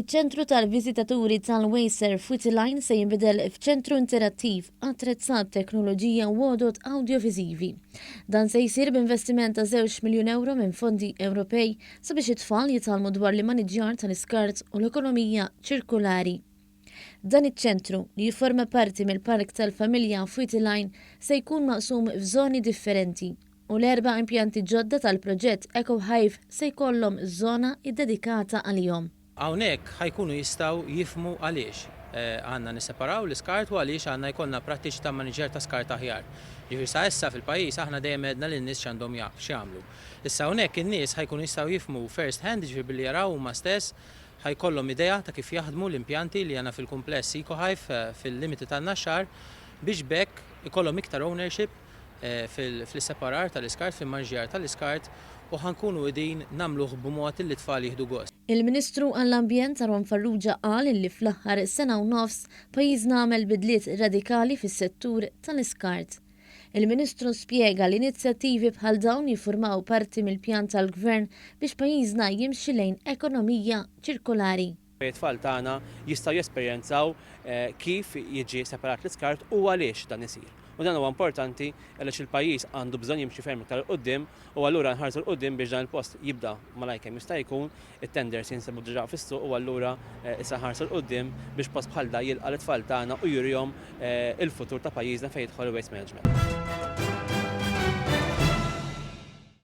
Iċ-ċentru tal-viżitaturi tal-Wasteserv l-Għajn se jinbidel f'Ċentru Interattiv attrezzat teknoloġija u għodod audiovisivi. Dan se jsir b'investiment ta' miljun ewro minn fondi Ewropej sabiex it-tfal jitgħallmu dwar l-immaniġġjar tal-ISKART u l-ekonomija ċirkulari. Dan iċ-ċentru li jifforma parti mill-Park tal-Familja l-Għajn se jkun maqsum f'żoni differenti u l-erba impjanti ġodda tal-proġett ECOHIVE se jkollhom żona iddedikata għalihom. Hawnhekk ħajkunu jistgħu jifhmu għaliex għandna nisseparaw l-iskart u għaliex għandna jkollna prattiċi ta' maniġġjar ta' skart aħjar. Ġifieri sa issa fil-pajjiż aħna dejjem għedna lin-nies x'għandhom x'jagħmlu. Issa hawnhekk in-nies ħajkunu jistgħu jifhmu first hand ġifieri billi jaraw huma stess ħajkollhom idea ta' kif jaħdmu l-impjanti li għandna fil-kumpless ECOHIVE fil-limiti tan-naxxar biex bekk ikollhom iktar ownership fil-separar tal-iskart, fil-maniġġjar tal-iskart u ħankunu qegħdin nagħmluh b'mod li t-tfal jieħdu gost. Il-Ministru għall-Ambjent Farrugia qal li fl-aħħar sena u nofs pajjiżna għamel bidliet radikali fis-settur tal-iskart. Il-Ministru spjega li inizjattivi bħal dawn jiffurmaw parti mill-pjan tal-Gvern biex pajjiżna jimxi lejn ekonomija ċirkolari. It-tfal tagħna jistgħu jesperjenzaw kif jiġi separat l-iskart u għaliex dan isir. U dan huwa importanti għaliex il-pajjiż għandu bżonn jimxi ferm iktar qudiem u allura nħarsu l-qudiem biex dan il-post jibda malajr kemm jista' jkun, it-tenders jinsabu diġà fis-suq u allura issa nħarsu l-qudiem biex post bħal da jilqa' l-itfal tagħna u jurihom il-futur ta' pajjiżna fejn jidħol il-waste management.